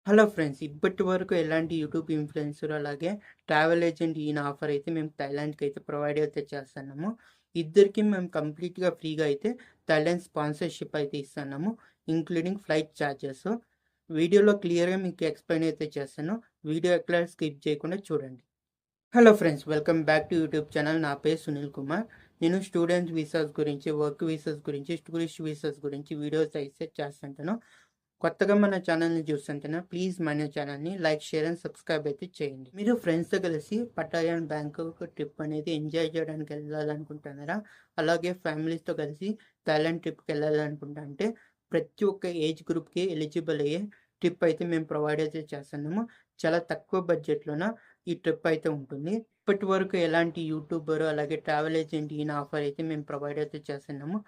Hello friends. ఇప్పటి వరకు ఎలాంటి యూట్యూబ్ ఇన్‌ఫ్లుయెన్సర్ అలాగే ట్రావెల్ ఏజెంట్ ఈయన ఆఫర్ అయితే మేము థాయిలాండ్‌కైతే ప్రొవైడ్ అయితే చేస్తున్నాము. ఇద్దరికీ మేము కంప్లీట్‌గా ఫ్రీగా అయితే థాయిలాండ్ స్పాన్సర్‌షిప్ అయితే ఇస్తున్నాము. Including flight charges. వీడియోలో క్లియర్‌గా మీకు ఎక్స్‌ప్లెయిన్ అయితే చేస్తాను. వీడియో ఎక్కడ స్కిప్ చేయకుండా చూడండి. Hello friends. Welcome back to YouTube channel. నా పేరు సునీల్ కుమార్. నేను స్టూడెంట్ వీసాస్ గురించి, వర్క్ వీసాస్ గురించి, టూరిస్ట్ వీసాస్ గురించి వీడియోస్ అయితే చేస్తుంటాను. కొత్తగా మన ఛానల్ని చూస్తుంటేనే ప్లీజ్ మన ఛానల్ని లైక్, షేర్ అండ్ సబ్స్క్రైబ్ అయితే చేయండి. మీరు ఫ్రెండ్స్తో కలిసి పటాయా అండ్ బ్యాంకాక్ ట్రిప్ అనేది ఎంజాయ్ చేయడానికి వెళ్ళాలనుకుంటున్నారా? అలాగే ఫ్యామిలీస్తో కలిసి థాయిలాండ్ ట్రిప్కి వెళ్ళాలనుకుంటా అంటే ప్రతి ఒక్క ఏజ్ గ్రూప్కి ఎలిజిబుల్ అయ్యే ట్రిప్ అయితే మేము ప్రొవైడ్ అయితే చేస్తున్నాము. చాలా తక్కువ బడ్జెట్లోన ఈ ట్రిప్ అయితే ఉంటుంది. ఇప్పటి వరకు ఎలాంటి యూట్యూబర్ అలాగే ట్రావెల్ ఏజెంట్ ఈయన ఆఫర్ అయితే మేము ప్రొవైడ్ అయితే చేస్తున్నాము.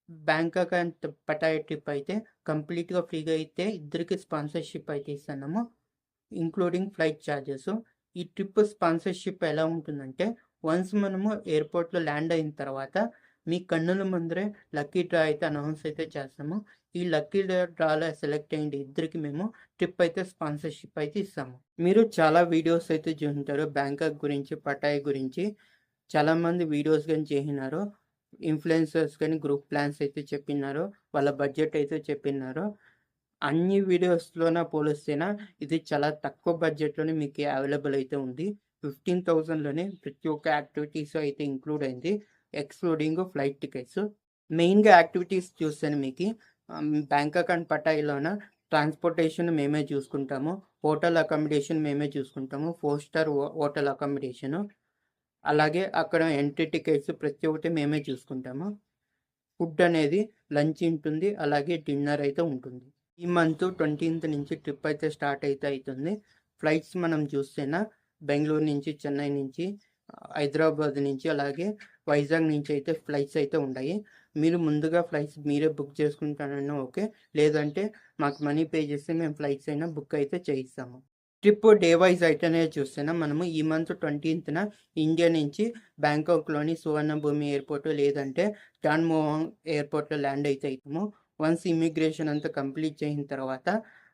బ్యాంకాక్ అండ్ పటాయా ట్రిప్ అయితే కంప్లీట్‌గా ఫ్రీగా అయితే ఇద్దరికి స్పాన్సర్‌షిప్ అయితే ఇస్తున్నాము. Including flight charges. ఈ ట్రిప్ స్పాన్సర్‌షిప్ ఎలా ఉంటుందంటే వన్స్ మనము ఎయిర్‌పోర్ట్‌లో ల్యాండ్ అయిన తర్వాత మీ కన్నుల ముందరే లక్కీ డ్రా అయితే అనౌన్స్ అయితే చేస్తాము. ఈ లక్కీ డ్రాలో సెలెక్ట్ అయిన ఇద్దరికి మేము ట్రిప్ అయితే స్పాన్సర్‌షిప్ అయితే ఇస్తాము. మీరు చాలా వీడియోస్ అయితే చూసుంటారు బ్యాంకాక్ గురించి, పటాయా గురించి. చాలామంది వీడియోస్ గాని చేసినారు. ఇన్‌ఫ్లుయెన్సర్స్ గాని గ్రూప్ ప్లాన్స్ అయితే చెప్పినారు. వాళ్ళ బడ్జెట్ అయితే చెప్పినారు. అన్ని వీడియోస్‌లోన పోలిస్తేన ఇది చాలా తక్కువ బడ్జెట్‌లోనే మీకు అవైలబుల్ అయితే ఉంది. 15,000లోనే ప్రతి ఒక్క యాక్టివిటీస్ అయితే ఇంక్లూడ్ అయింది. Excluding flight tickets. మెయిన్‌గా యాక్టివిటీస్ చూస్తేనే మీకి బ్యాంకాక్ అండ్ పటాయాలోన ట్రాన్స్‌పోర్టేషన్ మేమే చూసుకుంటాము. హోటల్ అకామిడేషన్ మేమే చూసుకుంటాము. 4 స్టార్ హోటల్ అకామిడేషను. అలాగే అక్కడ ఎంట్రీ టికెట్స్ ప్రతి ఒక్కటి మేమే చూసుకుంటాము. ఫుడ్ అనేది లంచ్ ఉంటుంది. అలాగే డిన్నర్ అయితే ఉంటుంది. ఈ మంత్ 20థ్ నుంచి ట్రిప్ అయితే స్టార్ట్ అయితే అయితుంది. ఫ్లైట్స్ మనం చూస్తేనా బెంగుళూరు నుంచి, చెన్నై నుంచి, హైదరాబాద్ నుంచి, అలాగే వైజాగ్ నుంచి అయితే ఫ్లైట్స్ అయితే ఉన్నాయి. మీరు ముందుగా ఫ్లైట్స్ మీరే బుక్ చేసుకుంటానన్నా ఓకే. లేదంటే మాకు మనీ పే చేస్తే మేము ఫ్లైట్స్ అయినా బుక్ అయితే చేయిస్తాము. ట్రిప్ డే వైజ్ అయితేనే చూస్తేనా మనము ఈ మంత్ 20థ్‌న ఇండియా నుంచి బ్యాంకాక్‌లోని సువర్ణభూమి ఎయిర్‌పోర్ట్ లేదంటే జాన్ మోహన్ ఎయిర్‌పోర్ట్‌లో ల్యాండ్ అయితే అయితాము. వన్స్ ఇమ్మిగ్రేషన్ అంతా కంప్లీట్ చేసిన తర్వాత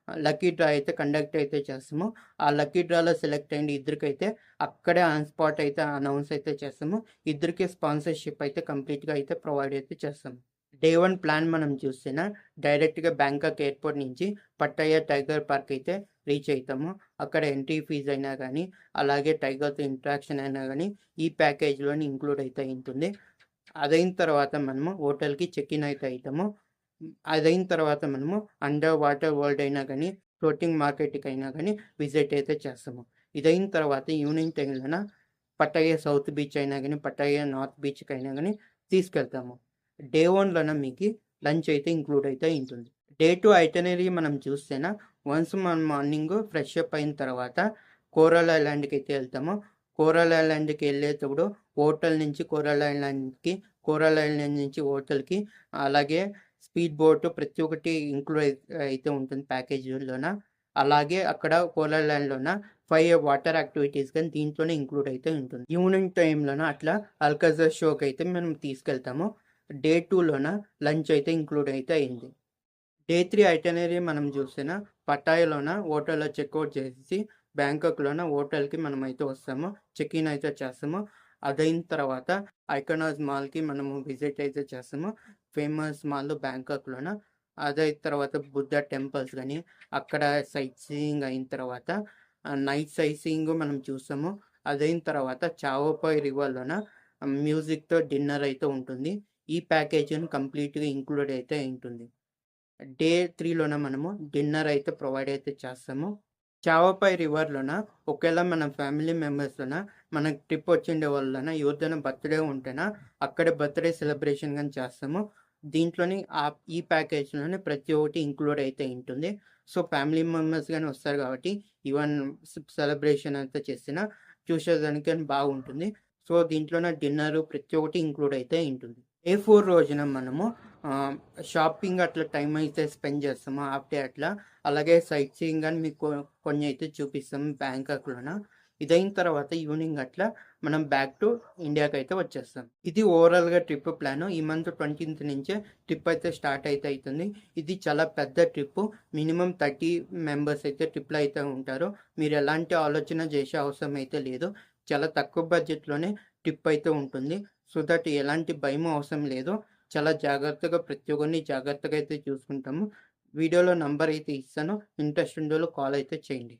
లక్కీ డ్రా అయితే కండక్ట్ అయితే చేస్తాము. ఆ లక్కీ డ్రాలో సెలెక్ట్ అయిన ఇద్దరికైతే అక్కడే ఆన్ స్పాట్ అయితే అనౌన్స్ అయితే చేస్తాము. ఇద్దరికి స్పాన్సర్‌షిప్ అయితే కంప్లీట్‌గా అయితే ప్రొవైడ్ అయితే చేస్తాము. డే 1 ప్లాన్ మనం చూస్తేనా డైరెక్ట్‌గా బ్యాంకాక్ ఎయిర్‌పోర్ట్ నుంచి పట్టయ్య టైగర్ పార్క్ అయితే రీచ్ అయితాము. అక్కడ ఎంట్రీ ఫీజ్ అయినా గానీ, అలాగే టైగర్‌తో ఇంటరాక్షన్ అయినా గానీ ఈ ప్యాకేజ్‌లోని ఇంక్లూడ్ అయితే ఉంటుంది. అదైన తర్వాత మనము హోటల్‌కి చెక్ ఇన్ అయితే అయితాము. అదైన తర్వాత మనము అండర్ వాటర్ వరల్డ్ అయినా గానీ, ఫ్లోటింగ్ మార్కెట్‌కైనా గానీ విజిట్ అయితే చేస్తాము. ఇదైన తర్వాత ఈవినింగ్ టైంలోన పట్టయ్య సౌత్ బీచ్ అయినా గానీ, పట్టయ్య నార్త్ బీచ్‌కైనా గానీ తీసుకెళ్తాము. డే 1లోన మీకి లంచ్ అయితే ఇంక్లూడ్ అయితే అయింటుంది. డే 2 ఐటినరీ మనం చూస్తేనా వన్స్ మనం మార్నింగ్ ఫ్రెష్ అప్ అయిన తర్వాత కోరల్ ఐలాండ్‌కైతే వెళ్తాము. కోరల్ ఐలాండ్‌కి వెళ్ళేటప్పుడు హోటల్ నుంచి కోరల్ ఐలాండ్‌కి, కోరల్ ఐలాండ్ నుంచి హోటల్‌కి, అలాగే స్పీడ్ బోట్ ప్రతి ఒక్కటి ఇంక్లూడ్ అయితే ఉంటుంది ప్యాకేజీలోన. అలాగే అక్కడ కోరల్ ఐలాండ్‌లోన 5 వాటర్ యాక్టివిటీస్ గాని దీంట్లోనే ఇంక్లూడ్ అయితే ఉంటుంది. ఈవినింగ్ టైంలోన అట్లా అల్కాజర్ షోకైతే మనం తీసుకెళ్తాము. డే 2లోన లంచ్ అయితే ఇంక్లూడ్ అయితే అయింది. డే 3 ఐటినరీ మనం చూస్తేనా పటాయాలోన హోటల్‌లో చెక్‌ఔట్ చేసేసి బ్యాంకాక్‌లోన హోటల్‌కి మనమైతే వస్తాము. చెక్ ఇన్ అయితే చేస్తాము. అదైన తర్వాత ఐకానాస్ మాల్‌కి మనము విజిట్ అయితే చేస్తాము. ఫేమస్ మాల్ బ్యాంకాక్‌లోన. అదైన తర్వాత బుద్ధ టెంపుల్స్ గాని, అక్కడ సైట్ సీయింగ్ అయిన తర్వాత నైట్ సైట్ సీయింగ్ మనం చూస్తాము. అదైన తర్వాత చావోపాయ్ రివర్‌లోన మ్యూజిక్‌తో డిన్నర్ అయితే ఉంటుంది. ఈ ప్యాకేజీని కంప్లీట్‌గా ఇంక్లూడ్ అయితే ఉంటుంది. డే 3లోన మనము డిన్నర్ అయితే ప్రొవైడ్ అయితే చేస్తాము. చావపాయ్ రివర్‌లోన ఒకవేళ మన ఫ్యామిలీ మెంబర్స్‌లోన మనకు ట్రిప్ వచ్చిండే వాళ్ళన ఎవరిదైనా బర్త్‌డే ఉంటేనా అక్కడే బర్త్‌డే సెలబ్రేషన్ గాని చేస్తాము. దీంట్లోని ఈ ప్యాకేజ్‌లోనే ప్రతి ఒక్కటి ఇంక్లూడ్ అయితే ఉంటుంది. సో, ఫ్యామిలీ మెంబర్స్ గాని వస్తారు కాబట్టి ఈవెన్ సెలబ్రేషన్ అంతా చేసినా చూసేదానికి గాని బాగుంటుంది. సో, దీంట్లోన డిన్నరు ప్రతి ఒక్కటి ఇంక్లూడ్ అయితే ఉంటుంది. డే 4 రోజున మనము షాపింగ్ అట్లా టైం అయితే స్పెండ్ చేస్తాము హాఫ్ డే అట్లా. అలాగే సైట్ సీయింగ్ అని మీకు కొన్ని అయితే చూపిస్తాము బ్యాంకాక్‌లోన. ఇదైన తర్వాత ఈవినింగ్ అట్లా మనం బ్యాక్ టు ఇండియాకైతే వచ్చేస్తాం. ఇది ఓవరాల్‌గా ట్రిప్ ప్లాను. ఈ మంత్ 20థ్ నుంచే ట్రిప్ అయితే స్టార్ట్ అయితే అయితుంది. ఇది చాలా పెద్ద ట్రిప్పు. మినిమమ్ 30 మెంబర్స్ అయితే ట్రిప్‌లో అయితే ఉంటారు. మీరు ఎలాంటి ఆలోచన చేసే అవసరం అయితే లేదు. చాలా తక్కువ బడ్జెట్‌లోనే ట్రిప్ అయితే ఉంటుంది. సో దట్ ఎలాంటి భయం అవసరం లేదు. చాలా జాగ్రత్తగా ప్రతి ఒక్కరిని జాగ్రత్తగా అయితే చూసుకుంటాము. వీడియోలో నంబర్ అయితే ఇస్తాను. ఇంట్రెస్ట్ ఉన్నోళ్ళు కాల్ అయితే చేయండి.